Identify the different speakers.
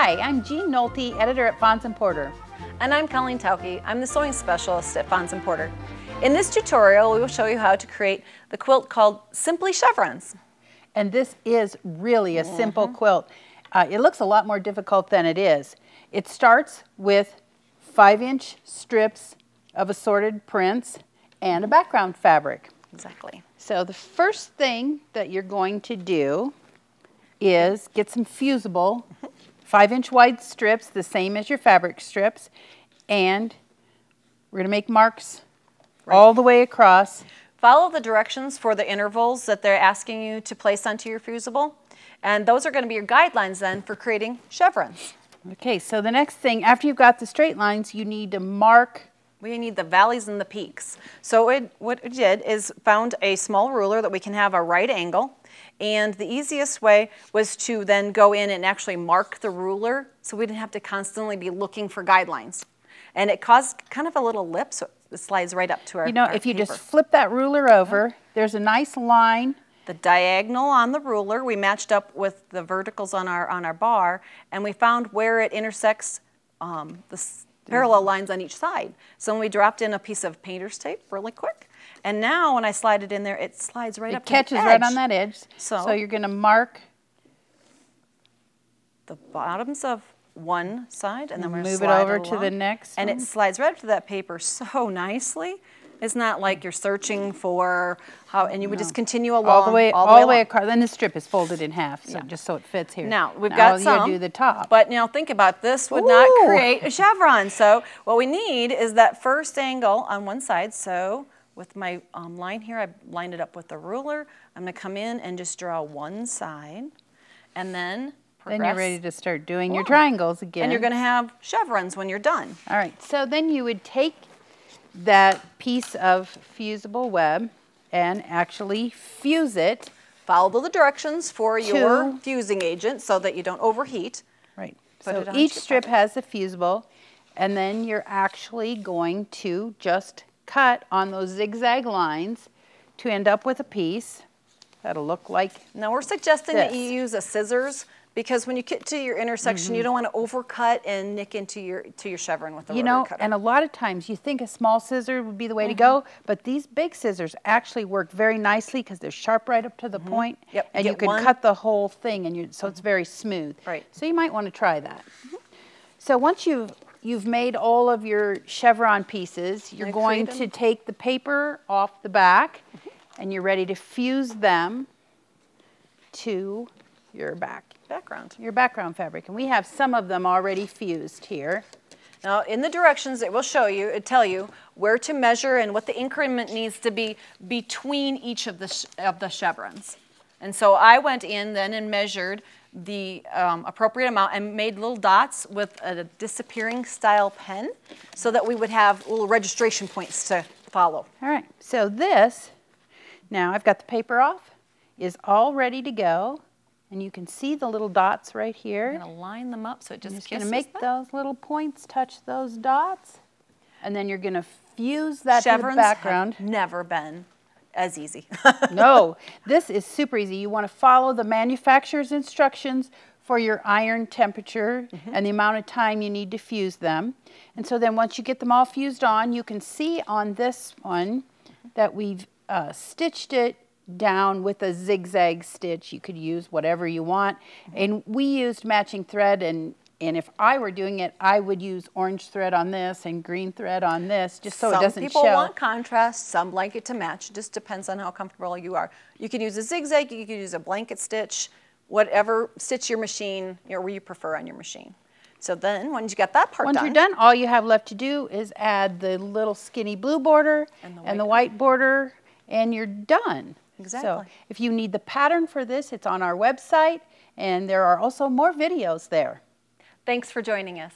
Speaker 1: Hi, I'm Jean Nolte, editor at Fons Porter.
Speaker 2: And I'm Colleen. I'm the sewing specialist at Fons Porter. In this tutorial, we will show you how to create the quilt called Simply Chevrons.
Speaker 1: And this is really a simple quilt. It looks a lot more difficult than it is. It starts with 5-inch strips of assorted prints and a background fabric.
Speaker 2: Exactly.
Speaker 1: So the first thing that you're going to do is get some fusible 5-inch wide strips, the same as your fabric strips, and we're going to make marks all the way across.
Speaker 2: Follow the directions for the intervals that they're asking you to place onto your fusible, and those are going to be your guidelines then for creating chevrons.
Speaker 1: Okay, so the next thing, after you've got the straight lines, you need to mark.
Speaker 2: We need the valleys and the peaks. So what we did is found a small ruler that we can have a right angle, and the easiest way was to then go in and actually mark the ruler so we didn't have to constantly be looking for guidelines. And it caused kind of a little lip, so it slides right up to our
Speaker 1: You know, if you just flip that ruler over, there's a nice line.
Speaker 2: The diagonal on the ruler, we matched up with the verticals on our bar, and we found where it intersects the parallel lines on each side. So when we dropped in a piece of painter's tape really quick, and now when I slide it in there, it slides right up to the edge.
Speaker 1: It catches right on that edge.
Speaker 2: So
Speaker 1: you're going to mark
Speaker 2: the bottoms of one side, and then we're going to
Speaker 1: move it
Speaker 2: slide
Speaker 1: over
Speaker 2: it
Speaker 1: to the next
Speaker 2: and
Speaker 1: one.
Speaker 2: it slides right up to that paper so nicely. It's not like you're searching for how, and you would just continue along
Speaker 1: all the way across. Then the strip is folded in half, so just so it fits here.
Speaker 2: Now we've got some.
Speaker 1: You do the top.
Speaker 2: But now think about this would not create a chevron. So what we need is that first angle on one side. So with my line here, I lined it up with the ruler. I'm going to come in and just draw one side, and then progress.
Speaker 1: Then you're ready to start doing your triangles again.
Speaker 2: And you're going to have chevrons when you're done.
Speaker 1: All right. So then you would take that piece of fusible web and actually fuse it.
Speaker 2: Follow the directions for your fusing agent so that you don't overheat.
Speaker 1: Right. So each strip has a fusible, and then you're actually going to just cut on those zigzag lines to end up with a piece that'll look like
Speaker 2: Now we're suggesting
Speaker 1: this.
Speaker 2: that you use a scissors, because when you get to your intersection, you don't want to overcut and nick into your chevron with the rotary cutter.
Speaker 1: And a lot of times you think a small scissor would be the way to go, but these big scissors actually work very nicely because they're sharp right up to the point.
Speaker 2: Yep.
Speaker 1: And you can cut the whole thing, and so it's very smooth.
Speaker 2: Right.
Speaker 1: So you might want to try that. So once you've made all of your chevron pieces, you're going to take the paper off the back, and you're ready to fuse them to your background fabric. And we have some of them already fused here.
Speaker 2: Now in the directions it will show you, it tell you where to measure and what the increment needs to be between each of the chevrons. And so I went in then and measured the appropriate amount and made little dots with a disappearing style pen so that we would have little registration points to follow.
Speaker 1: All right, so this, now I've got the paper off, is all ready to go. And you can see the little dots right here.
Speaker 2: I'm going to line them up so it just kisses
Speaker 1: going to make those little points touch those dots. And then you're going to fuse that to the background.
Speaker 2: Have never been as easy.
Speaker 1: No, this is super easy. You want to follow the manufacturer's instructions for your iron temperature and the amount of time you need to fuse them. And so then once you get them all fused on, you can see on this one that we've stitched it down with a zigzag stitch. You could use whatever you want. And we used matching thread, and if I were doing it, I would use orange thread on this and green thread on this, just so it doesn't show.
Speaker 2: Some people want contrast, some like it to match. It just depends on how comfortable you are. You can use a zigzag, you can use a blanket stitch, whatever stitch your machine, or you prefer on your machine. So then, once you got that part done.
Speaker 1: Once you're done, all you have left to do is add the little skinny blue border and the white border, and you're done.
Speaker 2: Exactly.
Speaker 1: So if you need the pattern for this, it's on our website, and there are also more videos there.
Speaker 2: Thanks for joining us.